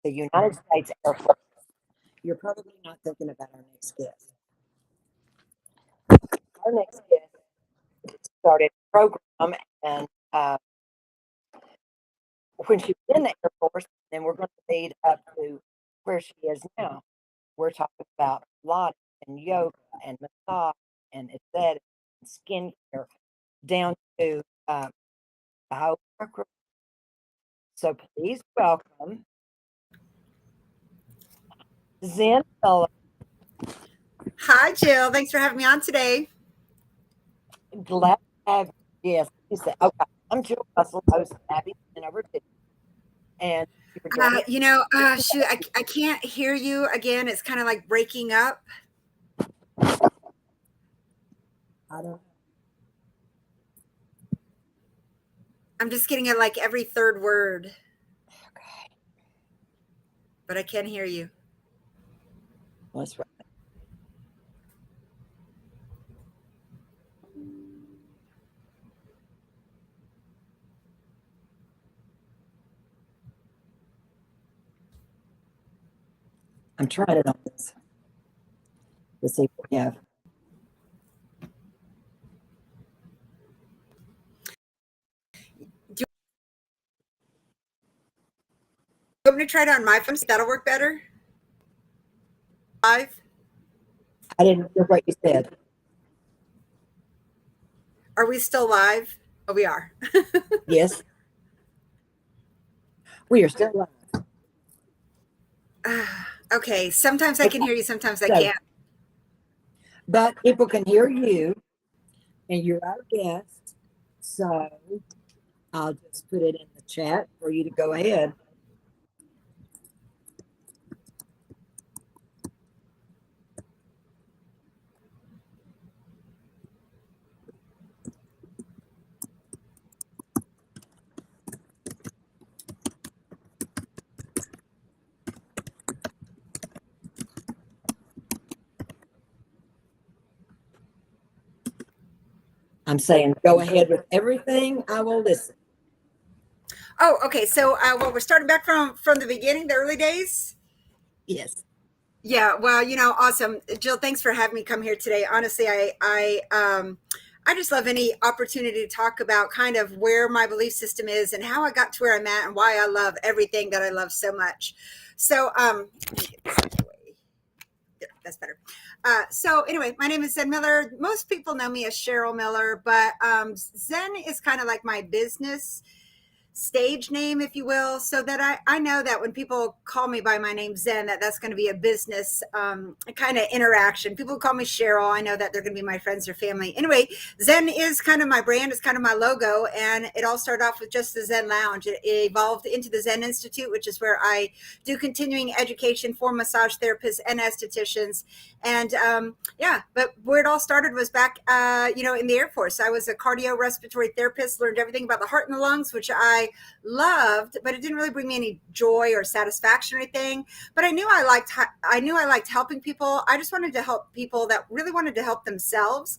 the United States Air Force. You're probably not thinking about our next guest. Our next guest started a program, and when she was in the Air Force, then we're going to lead up to where she is now. We're talking about Pilates and yoga and massage and aesthetics and skincare down to biochemical. So please welcome Zen Miller. Hi, Jill. Thanks for having me on today. Glad to have you. Yes, you said, okay, I'm Jill Russell, host of Abby and Over Two. And thank you for joining Shoot, I can't hear you again. It's kind of like breaking up. I don't I'm just getting it like every third word, Okay, but I can't hear you. let's right. I'm trying it on this to see if we have. Do you want me to try it on my phone? That'll work better. Live? I didn't hear what you said. Are we still live? Oh, we are. Yes, we are still live. Okay. Sometimes I can hear you. Sometimes I So, can't. but people can hear you, and you're our guest. So I'll just put it in the chat for you to go ahead. I'm saying go ahead with everything. I will listen. Oh, okay. So, well, we're starting back from the beginning, the early days. Yes. Yeah, well, awesome. Jill, thanks for having me come here today. Honestly, I just love any opportunity to talk about kind of where my belief system is and how I got to where I'm at and why I love everything that I love so much. So, that's better. So anyway, my name is Zen Miller. Most people know me as Cheryl Miller, but Zen is kind of like my business stage name, if you will, so that I know that when people call me by my name Zen, that's going to be a business kind of interaction. People call me Cheryl, I know that they're going to be my friends or family. Anyway, Zen is kind of my brand, it's kind of my logo, and it all started off with just the Zen Lounge. It evolved into the Zen Institute, which is where I do continuing education for massage therapists and estheticians. And but where it all started was back in the Air Force. I was a cardiorespiratory therapist, learned everything about the heart and the lungs, which I loved, but it didn't really bring me any joy or satisfaction or anything. But I knew I liked helping people. I just wanted to help people that really wanted to help themselves.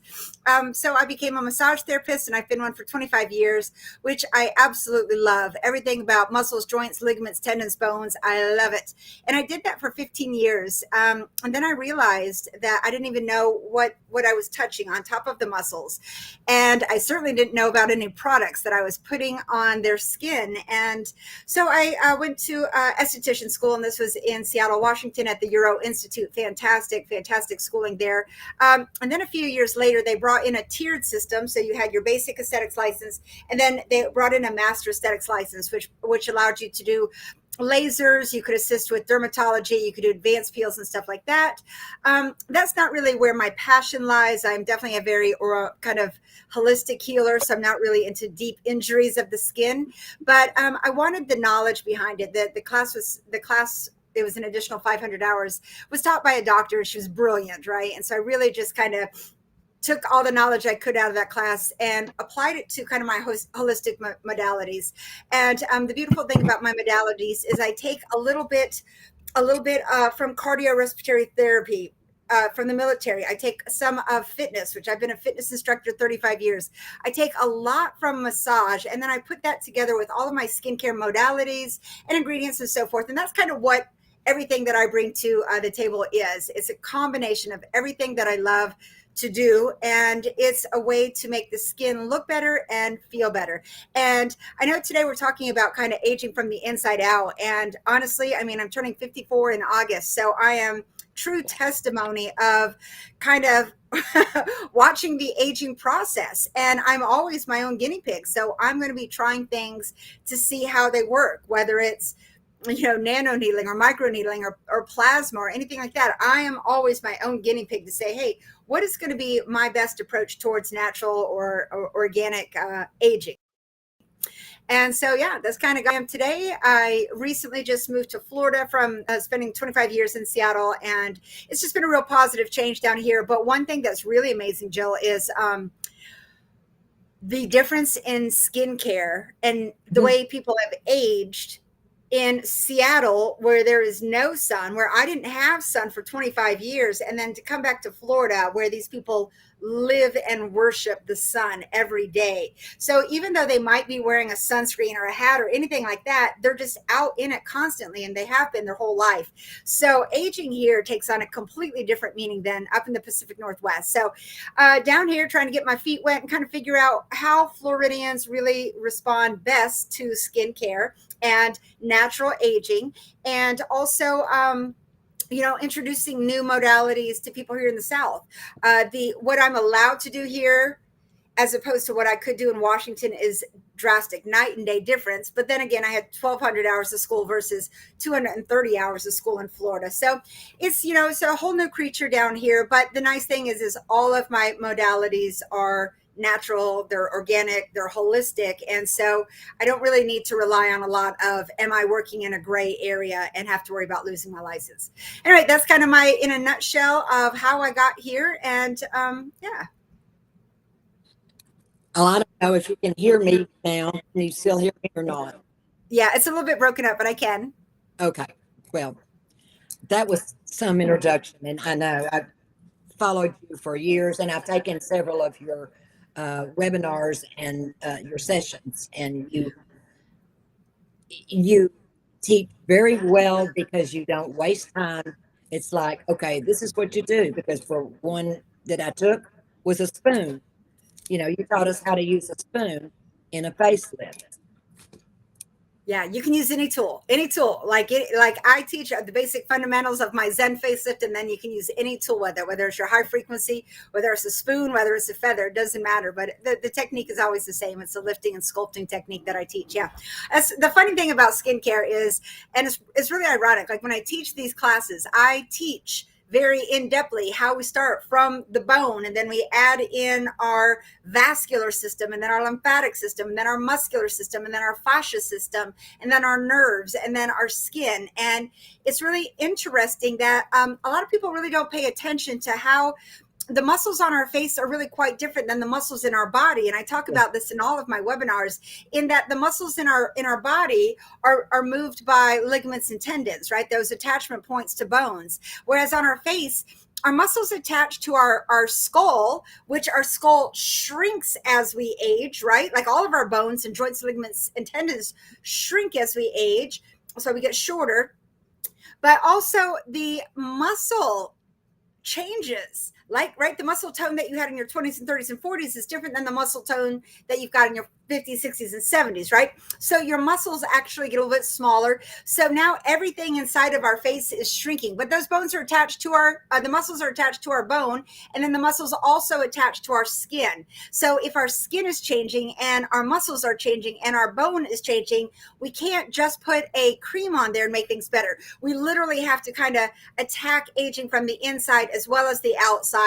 So I became a massage therapist, and I've been one for 25 years, which I absolutely love. Everything about muscles, joints, ligaments, tendons, bones. I love it. And I did that for 15 years. And then I realized that I didn't even know what I was touching on top of the muscles. And I certainly didn't know about any products that I was putting on their skin. And so I went to esthetician school, and this was in Seattle, Washington at the Euro Institute. Fantastic schooling there. And then a few years later, they brought in a tiered system. So you had your basic aesthetics license, and then they brought in a master aesthetics license, which allowed you to do lasers, you could assist with dermatology, you could do advanced peels and stuff like that. That's not really where my passion lies. I'm definitely a very kind of holistic healer, so I'm not really into deep injuries of the skin, but I wanted the knowledge behind it. The class, it was an additional 500 hours, was taught by a doctor. She was brilliant, right? And so I really just kind of took all the knowledge I could out of that class and applied it to kind of my holistic modalities. And the beautiful thing about my modalities is I take a little bit from cardiorespiratory therapy. from the military. I take some of fitness, which I've been a fitness instructor 35 years. I take a lot from massage, and then I put that together with all of my skincare modalities and ingredients and so forth. And that's kind of what everything that I bring to the table is. It's a combination of everything that I love to do, and it's a way to make the skin look better and feel better. And I know today we're talking about kind of aging from the inside out, and honestly, I mean, I'm turning 54 in August, so I am true testimony of kind of watching the aging process, and I'm always my own guinea pig. So I'm going to be trying things to see how they work, whether it's nano needling or micro needling or plasma or anything like that. I am always my own guinea pig to say, hey, what is going to be my best approach towards natural or organic aging? And so, yeah, that's kind of who I am today. I recently just moved to Florida from spending 25 years in Seattle, and it's just been a real positive change down here. But one thing that's really amazing, Jill, is the difference in skincare and the way people have aged in Seattle, where there is no sun, where I didn't have sun for 25 years, and then to come back to Florida, where these people live and worship the sun every day. So even though they might be wearing a sunscreen or a hat or anything like that, they're just out in it constantly, and they have been their whole life. So aging here takes on a completely different meaning than up in the Pacific Northwest. So down here, trying to get my feet wet and kind of figure out how Floridians really respond best to skincare and natural aging, and also introducing new modalities to people here in the South. What I'm allowed to do here as opposed to what I could do in Washington is drastic, night and day difference. But then again, I had 1,200 hours of school versus 230 hours of school in Florida. So it's a whole new creature down here. But the nice thing is all of my modalities are natural, they're organic, they're holistic. And so I don't really need to rely on a lot of, am I working in a gray area and have to worry about losing my license? Anyway, that's kind of in a nutshell of how I got here. And yeah. Oh, I don't know if you can hear me now. Can you still hear me or not? Yeah, it's a little bit broken up, but I can. Okay. Well, that was some introduction. And I know I've followed you for years, and I've taken several of your webinars and your sessions, and you teach very well because you don't waste time. It's like, okay, this is what you do, because for one that I took was a spoon. You taught us how to use a spoon in a facelift. Yeah, you can use any tool. Like I teach the basic fundamentals of my Zen facelift, and then you can use any tool with it, whether it's your high frequency, whether it's a spoon, whether it's a feather, it doesn't matter. But the technique is always the same. It's a lifting and sculpting technique that I teach. Yeah. The funny thing about skincare is, and it's really ironic, like when I teach these classes, I teach very in-depthly how we start from the bone, and then we add in our vascular system, and then our lymphatic system, and then our muscular system, and then our fascia system, and then our nerves, and then our skin. And it's really interesting that a lot of people really don't pay attention to how the muscles on our face are really quite different than the muscles in our body. And I talk about this in all of my webinars, in that the muscles in our body are moved by ligaments and tendons, right? Those attachment points to bones. Whereas on our face, our muscles attach to our skull, which our skull shrinks as we age, right? Like all of our bones and joints, ligaments, and tendons shrink as we age. So we get shorter. But also the muscle changes, like, right, the muscle tone that you had in your 20s and 30s and 40s is different than the muscle tone that you've got in your 50s, 60s, and 70s, right? So your muscles actually get a little bit smaller. So now everything inside of our face is shrinking, but those bones are attached to the muscles are attached to our bone, and then the muscles also attached to our skin. So if our skin is changing and our muscles are changing and our bone is changing, we can't just put a cream on there and make things better. We literally have to kind of attack aging from the inside as well as the outside,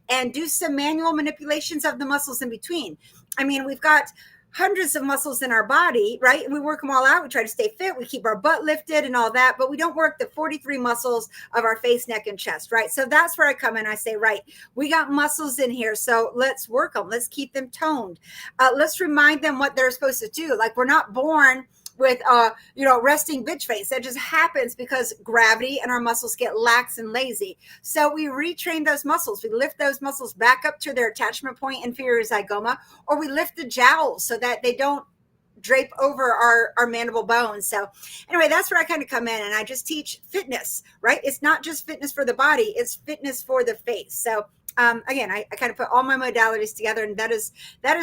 and do some manual manipulations of the muscles in between. I mean, we've got hundreds of muscles in our body, right? And we work them all out. We try to stay fit. We keep our butt lifted and all that, but we don't work the 43 muscles of our face, neck, and chest, right? So that's where I come in. I say, right, we got muscles in here, so let's work them. Let's keep them toned. Let's remind them what they're supposed to do. Like, we're not born with resting bitch face. That just happens because gravity and our muscles get lax and lazy. So we retrain those muscles. We lift those muscles back up to their attachment point, inferior zygoma, or we lift the jowls so that they don't drape over our mandible bones. So anyway, that's where I kind of come in, and I just teach fitness, right? It's not just fitness for the body, it's fitness for the face. So again, I kind of put all my modalities together, and that is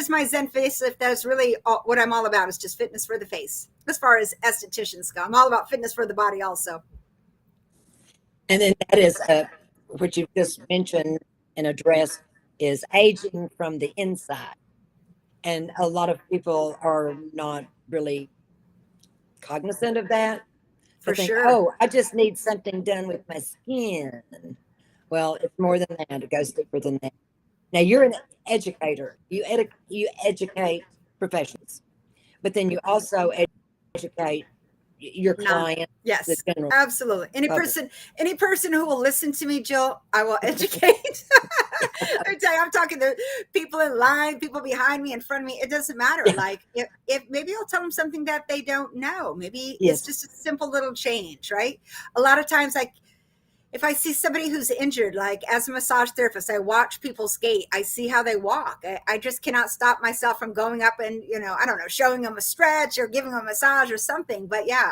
my Zen facelift. That is really what I'm all about, is just fitness for the face. As far as estheticians go, I'm all about fitness for the body also. And then that is what you just mentioned and addressed, is aging from the inside. And a lot of people are not really cognizant of that. For Think, sure. oh, I just need something done with my skin. Well, it's more than that. It goes deeper than that. Now, you're an educator. You educate professionals, but then you also educate your client. Yes, absolutely. Any person who will listen to me, Jill, I will educate. I tell you, I'm talking to people in line, people behind me, in front of me. It doesn't matter. Yeah. Like if maybe I'll tell them something that they don't know. Maybe it's just a simple little change, right? A lot of times, like, if I see somebody who's injured, like as a massage therapist, I watch people skate. I see how they walk. I just cannot stop myself from going up and, I don't know, showing them a stretch or giving them a massage or something. But yeah,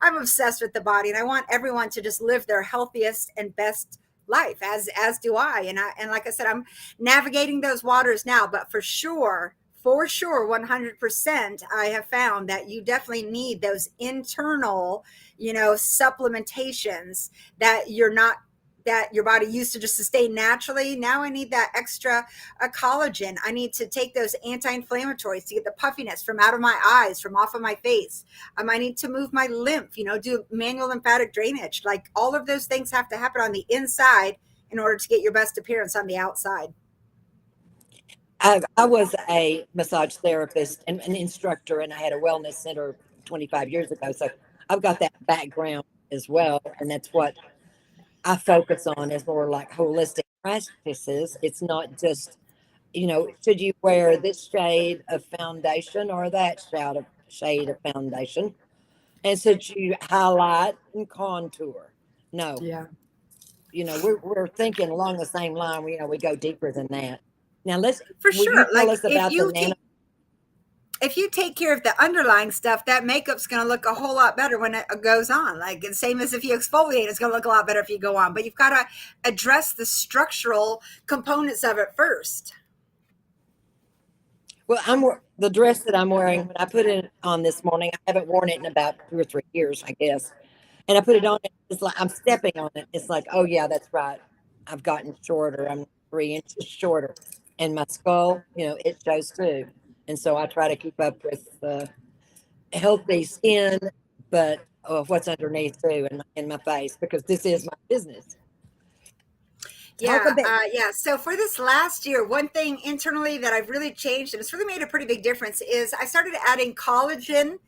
I'm obsessed with the body, and I want everyone to just live their healthiest and best life, as do I. And like I said, I'm navigating those waters now, but for sure, 100%, I have found that you definitely need those internal, supplementations that your body used to just sustain naturally. Now I need that extra collagen. I need to take those anti-inflammatories to get the puffiness from out of my eyes, from off of my face. I need to move my lymph, do manual lymphatic drainage. Like, all of those things have to happen on the inside in order to get your best appearance on the outside. I was a massage therapist and an instructor, and I had a wellness center 25 years ago. So I've got that background as well. And that's what I focus on, is more like holistic practices. It's not just, should you wear this shade of foundation or that shade of foundation? And should you highlight and contour? No. Yeah. We're thinking along the same line. We go deeper than that. Now for sure. Tell us about if you take care of the underlying stuff, that makeup's going to look a whole lot better when it goes on. Like, the same as if you exfoliate, it's going to look a lot better if you go on. But you've got to address the structural components of it first. Well, the dress that I'm wearing, when I put it on this morning, I haven't worn it in about 2 or 3 years, I guess. And I put it on, it's like I'm stepping on it. It's like, oh yeah, that's right. I've gotten shorter. I'm 3 inches shorter. And my skull, it shows too. And so I try to keep up with healthy skin, but what's underneath too, in my face, because this is my business. Yeah. So for this last year, one thing internally that I've really changed, and it's really made a pretty big difference, is I started adding collagen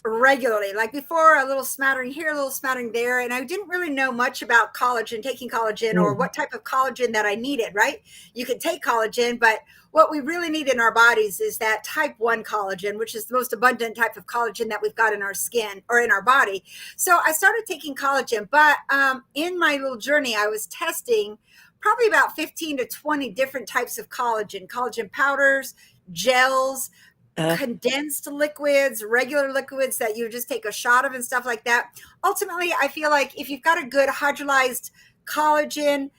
regularly. Like before, a little smattering here, a little smattering there, and I didn't really know much about taking collagen, or what type of collagen that I needed, right? You can take collagen, but what we really need in our bodies is that type 1 collagen, which is the most abundant type of collagen that we've got in our skin or in our body. So I started taking collagen, but in my little journey, I was testing probably about 15 to 20 different types of collagen powders, gels, condensed liquids, regular liquids that you just take a shot of and stuff like that. Ultimately, I feel like if you've got a good hydrolyzed collagen,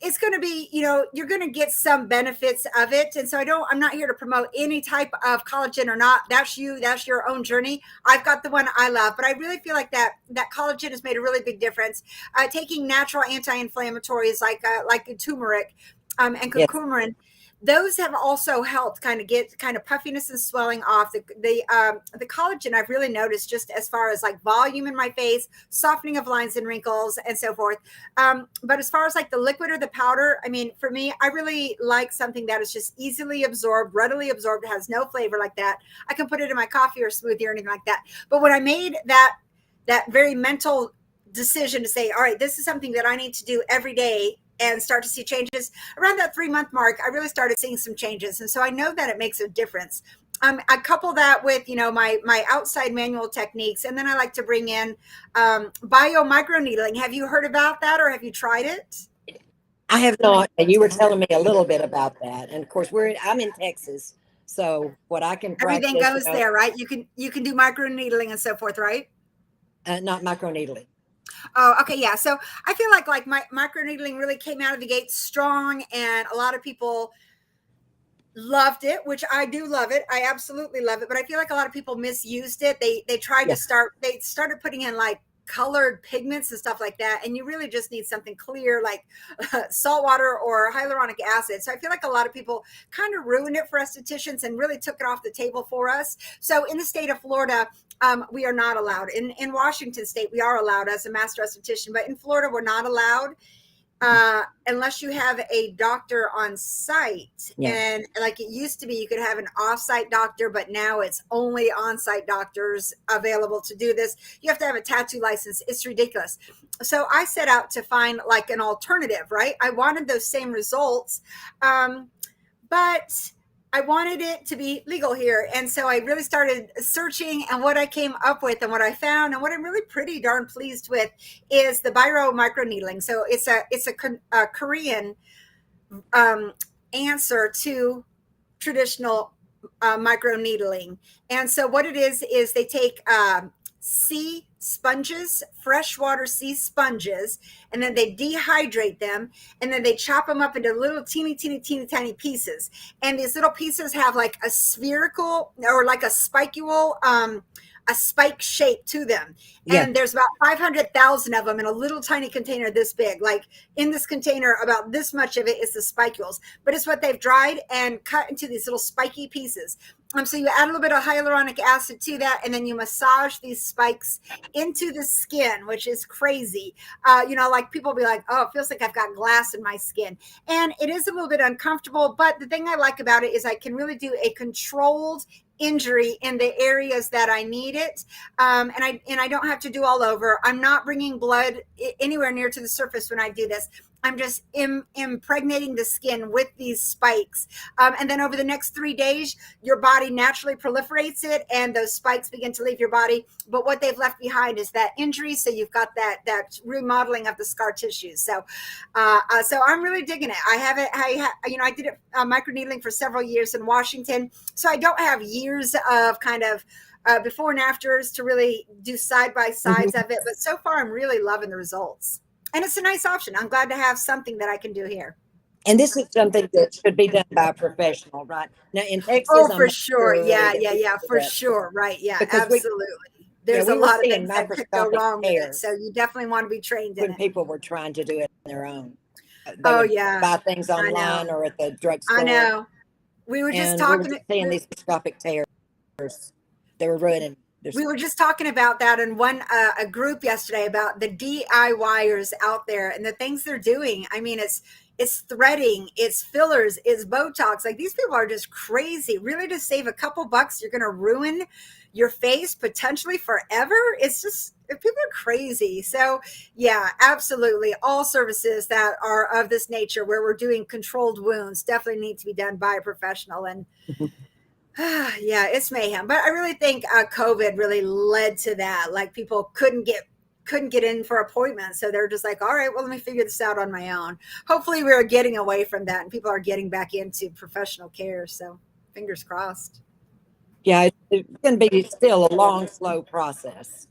it's going to be, you're going to get some benefits of it. And so I'm not here to promote any type of collagen or not. That's your own journey. I've got the one I love, but I really feel like that collagen has made a really big difference. Taking natural anti-inflammatories like turmeric and curcumin. Yes. Those have also helped kind of get puffiness and swelling off. The collagen, I've really noticed, just as far as like volume in my face, softening of lines and wrinkles, and so forth. But as far as like the liquid or the powder, I mean, for me, I really like something that is just easily absorbed, readily absorbed, has no flavor like that. I can put it in my coffee or smoothie or anything like that. But when I made that very mental decision to say, all right, this is something that I need to do every day, and start to see changes around that 3-month mark, I really started seeing some changes. And so I know that it makes a difference. I couple that with, my outside manual techniques, and then I like to bring in bio microneedling. Have you heard about that, or have you tried it? I have not. And you were telling me a little bit about that. And of course, I'm in Texas. So what I can Everything practice, goes there, right? You can do microneedling and so forth, right? not microneedling. Oh, okay, yeah. So I feel like my microneedling really came out of the gate strong, and a lot of people loved it, which I do love it. I absolutely love it, but I feel like a lot of people misused it. They tried Yeah. to they started putting in like colored pigments and stuff like that, and you really just need something clear like salt water or hyaluronic acid. So I feel like a lot of people kind of ruined it for estheticians and really took it off the table for us. So in the state of Florida, we are not allowed. In Washington state, we are allowed as a master esthetician, but in Florida, we're not allowed unless you have a doctor on site. Yeah. And like it used to be, you could have an off-site doctor, but now it's only on-site doctors available to do this. You have to have a tattoo license. It's ridiculous. So I set out to find like an alternative, right? I wanted those same results, but I wanted it to be legal here. And so I really started searching, and what I came up with and what I found and what I'm really pretty darn pleased with is the Biro microneedling. So it's a Korean answer to traditional microneedling. And so what it is they take sea sponges, freshwater sea sponges, and then they dehydrate them, and then they chop them up into little teeny tiny pieces. And these little pieces have like a spherical or like a spike shape to them. Yeah. And there's about 500,000 of them in a little tiny container this big. Like in this container, about this much of it is the spicules, but it's what they've dried and cut into these little spiky pieces. So you add a little bit of hyaluronic acid to that, and then you massage these spikes into the skin, which is crazy. Like people be like, oh, it feels like I've got glass in my skin. And it is a little bit uncomfortable, but the thing I like about it is I can really do a controlled injury in the areas that I need it. And I don't have to do all over. I'm not bringing blood anywhere near to the surface when I do this. I'm just impregnating the skin with these spikes. And then over the next 3 days, your body naturally proliferates it and those spikes begin to leave your body. But what they've left behind is that injury. So you've got that remodeling of the scar tissues. So I'm really digging it. I did it microneedling for several years in Washington. So I don't have years of kind of before and afters to really do side by sides of it. But so far, I'm really loving the results. And it's a nice option. I'm glad to have something that I can do here. And this is something that should be done by a professional, right? Now in Texas, Oh, I'm for not sure. Yeah, that yeah, we yeah, do for that. sure. Right. Yeah, Because we absolutely. There's a were lot of seeing things that could go microscopic wrong with it. tears So you definitely want to be trained in when it. people were trying to do it on their own. They Oh, would yeah. buy things I know. online or at the drugstore. I know. We were just And we were talking. just seeing these microscopic tears. They were ruining their We were just talking about that in a group yesterday about the DIYers out there and the things they're doing. I mean, it's threading, it's fillers, it's Botox. Like these people are just crazy. Really, to save a couple bucks, you're going to ruin your face potentially forever. It's just, people are crazy. So yeah, absolutely. All services that are of this nature where we're doing controlled wounds definitely need to be done by a professional. And yeah, it's mayhem. But I really think COVID really led to that. Like people couldn't get in for appointments, so they're just like, all right, well, let me figure this out on my own. Hopefully we're getting away from that and people are getting back into professional care. So fingers crossed. Yeah, it's going to be still a long, slow process.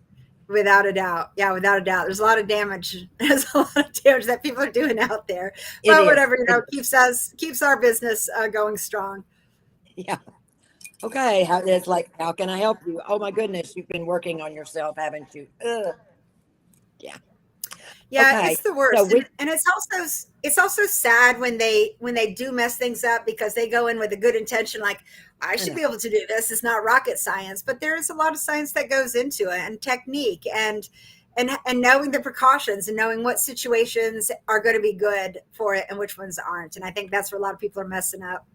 Without a doubt. Yeah, without a doubt. There's a lot of damage. There's a lot of damage that people are doing out there. But whatever, keeps our business going strong. Yeah. Okay, how can I help you? Oh my goodness, you've been working on yourself, haven't you? Ugh. Yeah. Yeah, Okay. it's the worst. So and it's also sad when they do mess things up because they go in with a good intention, like I should be able to do this. It's not rocket science, but there is a lot of science that goes into it and technique and knowing the precautions and knowing what situations are going to be good for it and which ones aren't. And I think that's where a lot of people are messing up.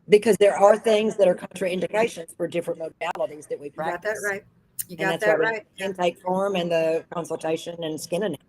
Because there are things that are contraindications for different modalities that we practice. You got that right. You and got that right. Intake form and the consultation and skin anatomy.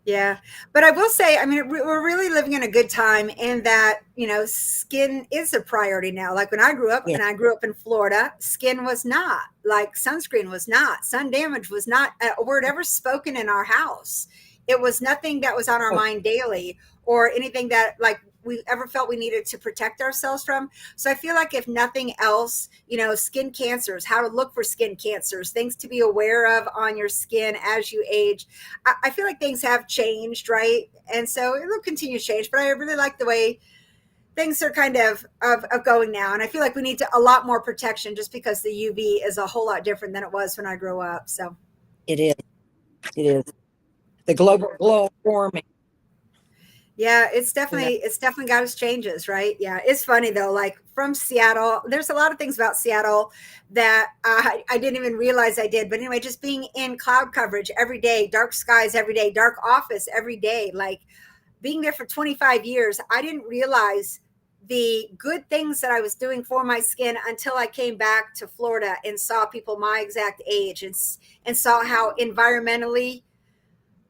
Yeah. But I will say, I mean, we're really living in a good time in that, skin is a priority now. Like when I grew up, Yeah. and I grew up in Florida, skin was not, like sunscreen was not, sun damage was not a word ever spoken in our house. It was nothing that was on our Oh, mind daily, or anything that like we ever felt we needed to protect ourselves from. So I feel like if nothing else, skin cancers, how to look for skin cancers, things to be aware of on your skin as you age. I feel like things have changed, right? And so it will continue to change, but I really like the way things are kind of going now. And I feel like we need a lot more protection, just because the UV is a whole lot different than it was when I grew up. So it is. It is. The global warming. yeah, You know, it's definitely got its changes, right? Yeah, it's funny though. Like from Seattle, there's a lot of things about Seattle that I didn't even realize I did. But anyway, just being in cloud coverage every day, dark skies every day, dark office every day, like being there for 25 years, I didn't realize the good things that I was doing for my skin until I came back to Florida and saw people my exact age, and saw how environmentally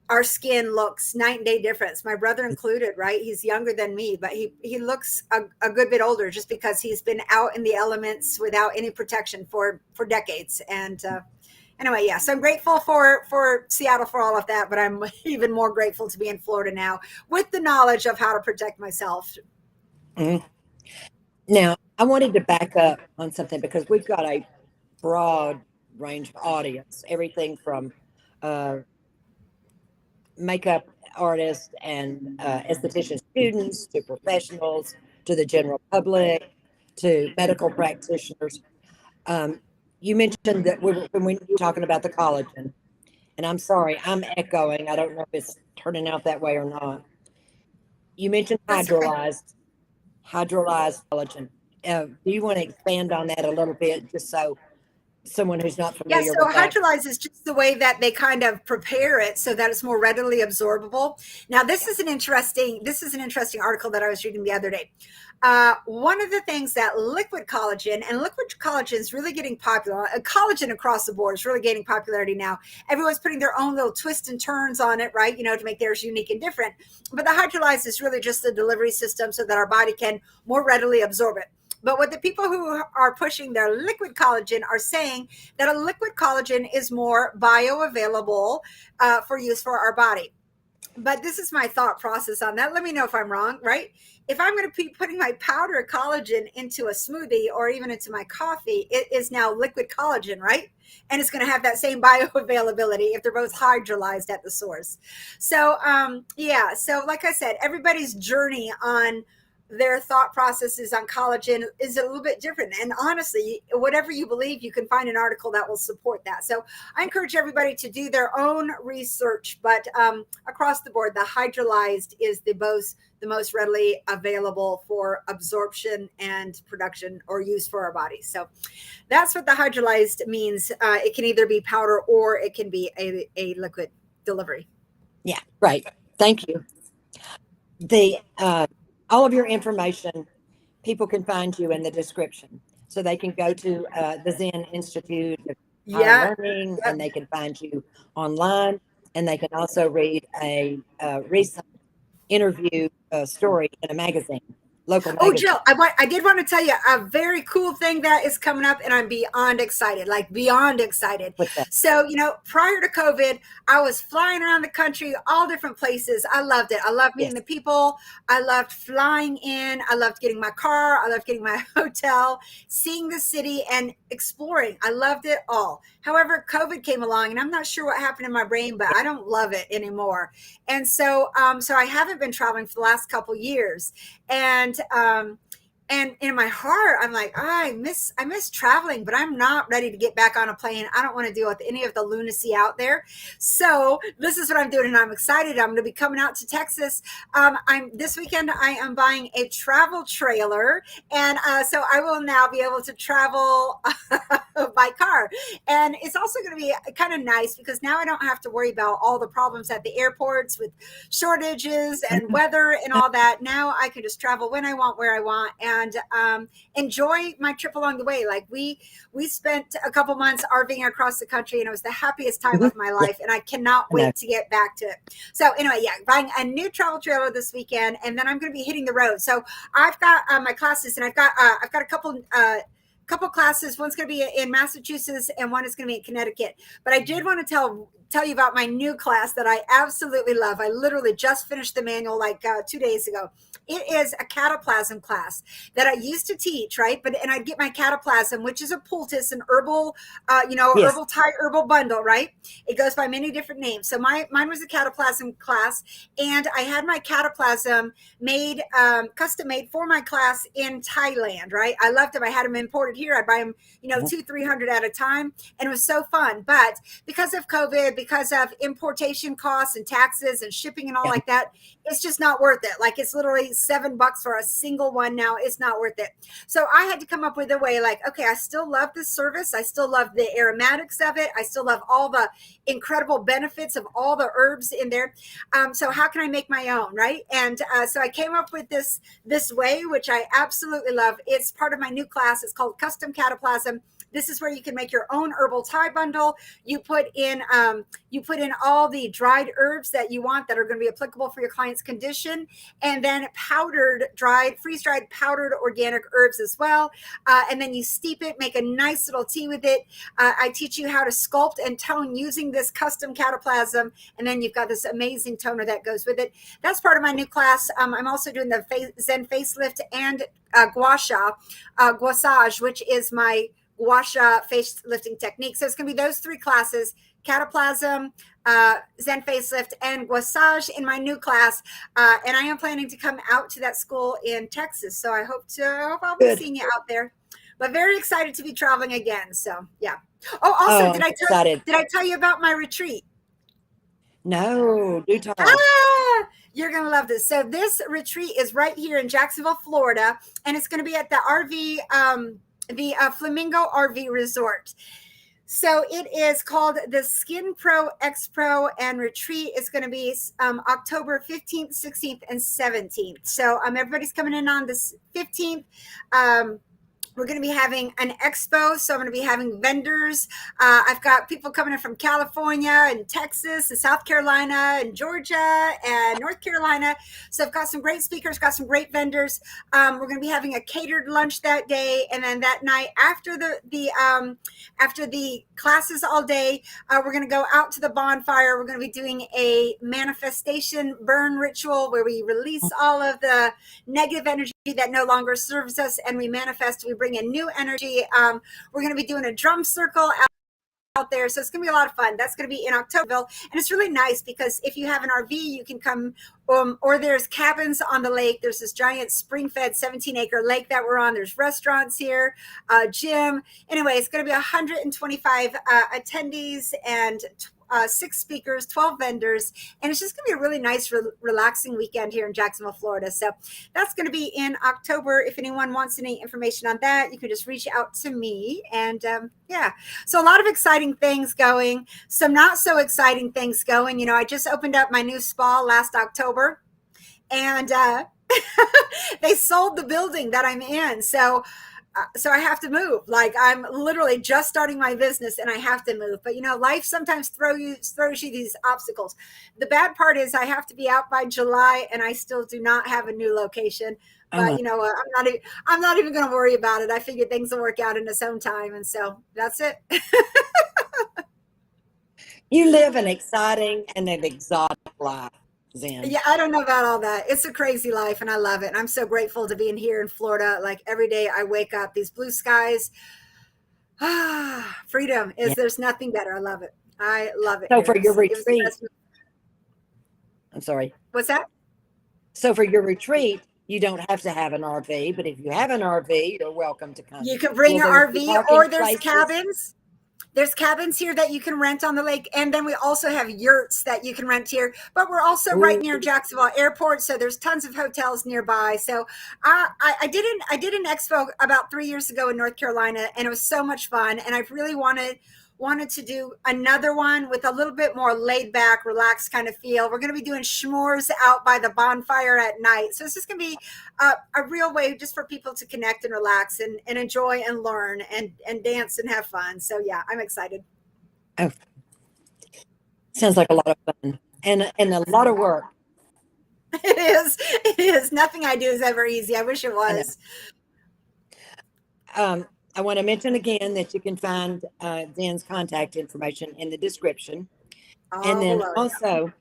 our skin looks night and day difference. My brother included, right? He's younger than me, but he looks a good bit older, just because he's been out in the elements without any protection for decades. And anyway, yeah, so I'm grateful for Seattle for all of that, but I'm even more grateful to be in Florida now with the knowledge of how to protect myself. mhm. Now, I wanted to back up on something because we've got a broad range of audience, everything from uh, makeup artists and esthetician students to professionals to the general public to medical practitioners. Um, you mentioned that when we were talking about the collagen, and I'm sorry, I'm echoing. I don't know if it's turning out that way or not. You mentioned That's okay. hydrolyzed collagen. Do you want to expand on that a little bit, just so someone who's not Yeah, familiar so with that? hydrolyze is just the way that they kind of prepare it so that it's more readily absorbable. Now, this is an interesting article that I was reading the other day. One of the things that liquid collagen, and liquid collagen is really getting popular. Collagen across the board is really gaining popularity now. Everyone's putting their own little twists and turns on it, right? To make theirs unique and different. But the hydrolyze is really just the delivery system so that our body can more readily absorb it. But what the people who are pushing their liquid collagen are saying, that a liquid collagen is more bioavailable for use for our body. But this is my thought process on that. Let me know if I'm wrong, right? If I'm going to be putting my powder collagen into a smoothie or even into my coffee, it is now liquid collagen, right? And it's going to have that same bioavailability if they're both hydrolyzed at the source. So, yeah. So, like I said, everybody's journey on their thought processes on collagen is a little bit different. And honestly, whatever you believe, you can find an article that will support that. So I encourage everybody to do their own research, but across the board, the hydrolyzed is the most readily available for absorption and production or use for our bodies. So that's what the hydrolyzed means. It can either be powder or it can be a liquid delivery. Yeah, right. Thank you. The all of your information, people can find you in the description, so they can go to the Zen Institute of Higher Yeah. Learning, and they can find you online, and they can also read a recent interview story in a magazine, local Oh, magazine. Jill, I did want to tell you a very cool thing that is coming up, and I'm beyond excited, like beyond excited. What's that? So, prior to COVID, I was flying around the country, all different places. I loved it. I loved meeting Yes. the people. I loved flying in. I loved getting my car. I loved getting my hotel, seeing the city, and exploring. I loved it all. However, COVID came along, and I'm not sure what happened in my brain, but I don't love it anymore. And so I haven't been traveling for the last couple years, and in my heart I'm like, I miss traveling, but I'm not ready to get back on a plane. I don't want to deal with any of the lunacy out there. So this is what I'm doing, and I'm excited. I'm going to be coming out to Texas. I'm this weekend I am buying a travel trailer, and so I will now be able to travel by car. And it's also going to be kind of nice because now I don't have to worry about all the problems at the airports with shortages and weather and all that. Now I can just travel when I want, where I want, and and enjoy my trip along the way. Like we spent a couple months RVing across the country, and it was the happiest time Mhm. of my Yeah, life, and I cannot I know. wait to get back to it. So anyway, yeah, buying a new travel trailer this weekend, and then I'm going to be hitting the road. So I've got my classes, and I've got a couple classes. One's going to be in Massachusetts, and one is going to be in Connecticut. But I did want to tell you about my new class that I absolutely love. I literally just finished the manual like 2 days ago. It is a cataplasm class that I used to teach, right? And I'd get my cataplasm, which is a poultice, an herbal, Yes. herbal Thai herbal bundle, right? It goes by many different names. So mine was a cataplasm class, and I had my cataplasm made, custom made for my class in Thailand, right? I loved them. I had them imported here. I'd buy them, Mhm. 200-300 at a time, and it was so fun. But because of COVID, because of importation costs and taxes and shipping and all Yeah. like that, it's just not worth it. Like it's literally $7 for a single one now. It's not worth it. So I had to come up with a way like, okay, I still love this service. I still love the aromatics of it. I still love all the incredible benefits of all the herbs in there. So how can I make my own, right? And so I came up with this way, which I absolutely love. It's part of my new class. It's called Custom Cataplasm. This is where you can make your own herbal Thai bundle. You put in all the dried herbs that you want that are going to be applicable for your client's condition, and then freeze-dried powdered organic herbs as well. And then you steep it, make a nice little tea with it. I teach you how to sculpt and tone using this custom cataplasm, and then you've got this amazing toner that goes with it. That's part of my new class. I'm also doing the Zen facelift and gouassage, which is my gua sha face lifting technique. So it's going to be those three classes: cataplasm, Zen facelift, and gouassage in my new class. And I am planning to come out to that school in Texas. So I hope I'll be Good. seeing you out there. But very excited to be traveling again. So yeah. Oh, also, I'm excited. did I tell you about my retreat? No, do talk. You're going to love this. So this retreat is right here in Jacksonville, Florida, and it's going to be at the Flamingo RV Resort. So it is called the Skin Pro X Pro, and retreat is going to be October 15th, 16th, and 17th. So everybody's coming in on this 15th. We're going to be having an expo, so I'm going to be having vendors. I've got people coming in from California and Texas and South Carolina and Georgia and North Carolina. So I've got some great speakers, got some great vendors. We're going to be having a catered lunch that day, and then that night after the classes all day, we're going to go out to the bonfire. We're going to be doing a manifestation burn ritual where we release all of the negative energy that no longer serves us, and we manifest. We bring in new energy. We're going to be doing a drum circle out there, so it's going to be a lot of fun. That's going to be in October, and it's really nice because if you have an RV, you can come, or there's cabins on the lake. There's this giant spring-fed 17-acre lake that we're on. There's restaurants here, gym. Anyway, it's going to be 125 attendees and 6 speakers, 12 vendors, and it's just going to be a really nice, relaxing weekend here in Jacksonville, Florida. So that's going to be in October. If anyone wants any information on that, you can just reach out to me. And yeah, so a lot of exciting things going, some not so exciting things going. I just opened up my new spa last October, and they sold the building that I'm in. So I have to move. Like I'm literally just starting my business and I have to move. But life sometimes throws you these obstacles. The bad part is I have to be out by July, and I still do not have a new location. But you know what? I'm not even going to worry about it. I figured things will work out in its own time, and so that's it. You live an exciting and an exotic life, Zen. Yeah, I don't know about all that. It's a crazy life, and I love it. And I'm so grateful to be in here in Florida. Like every day I wake up, these blue skies. Freedom is, Yeah. there's nothing better. I love it. I love it. So here. for your It was the retreat, best- I'm sorry. What's that? So for your retreat, you don't have to have an RV, but if you have an RV, you're welcome to come. You can bring Will your there be RV, parking or there's places? cabins. There's cabins here that you can rent on the lake, and then we also have yurts that you can rent here. But we're also right near Jacksonville Airport, so there's tons of hotels nearby. So I did an expo about 3 years ago in North Carolina, and it was so much fun. And I've really wanted wanted to do another one with a little bit more laid back, relaxed kind of feel. We're going to be doing s'mores out by the bonfire at night. So it's just going to be a real way just for people to connect and relax and enjoy and learn and dance and have fun. So yeah, I'm excited. Oh, sounds like a lot of fun and a lot of work. It is. It is. Nothing I do is ever easy. I wish it was. I want to mention again that you can find Zen's contact information in the description. And then below, also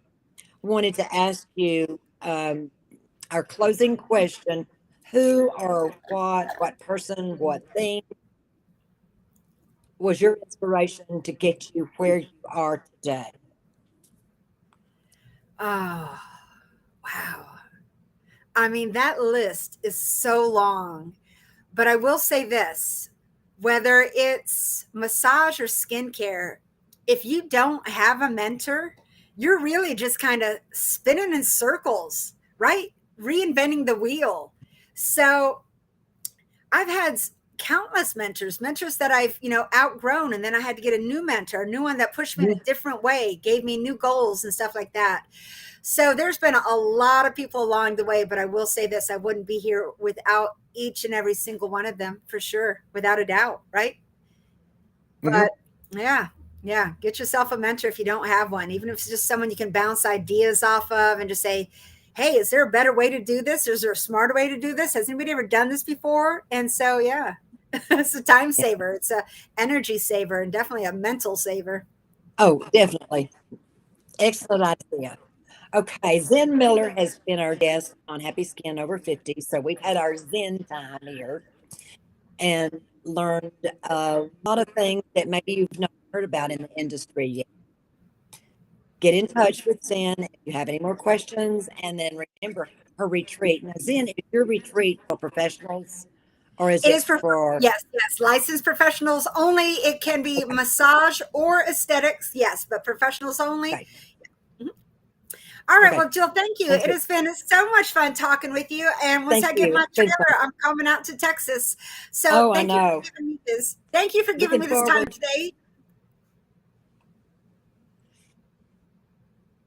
wanted to ask you our closing question: who or what person, what thing was your inspiration to get you where you are today? Oh, wow. I mean, that list is so long, but I will say this, whether it's massage or skincare, if you don't have a mentor, you're really just kind of spinning in circles, right? Reinventing the wheel. So I've had countless mentors that I've, outgrown. And then I had to get a new mentor, a new one that pushed me in a different way, gave me new goals and stuff like that. So there's been a lot of people along the way, but I will say this, I wouldn't be here without each and every single one of them, for sure, without a doubt, right? But yeah, get yourself a mentor if you don't have one, even if it's just someone you can bounce ideas off of and just say, hey, is there a better way to do this? Is there a smarter way to do this? Has anybody ever done this before? And so, yeah, it's a time saver. It's a energy saver and definitely a mental saver. Oh, definitely. Excellent idea. Okay, Zen Miller has been our guest on Happy Skin Over 50. So we've had our Zen time here and learned a lot of things that maybe you've not heard about in the industry yet. Get in touch with Zen if you have any more questions. And then remember her retreat. Now, Zen, is your retreat for professionals? Or is it for yes, licensed professionals only. It can be massage or aesthetics, yes, but professionals only. Okay. All right. Well, Jill, thank you. It has been so much fun talking with you. And once I get my trailer, I'm coming out to Texas. So I know. Thank you for giving me this time today.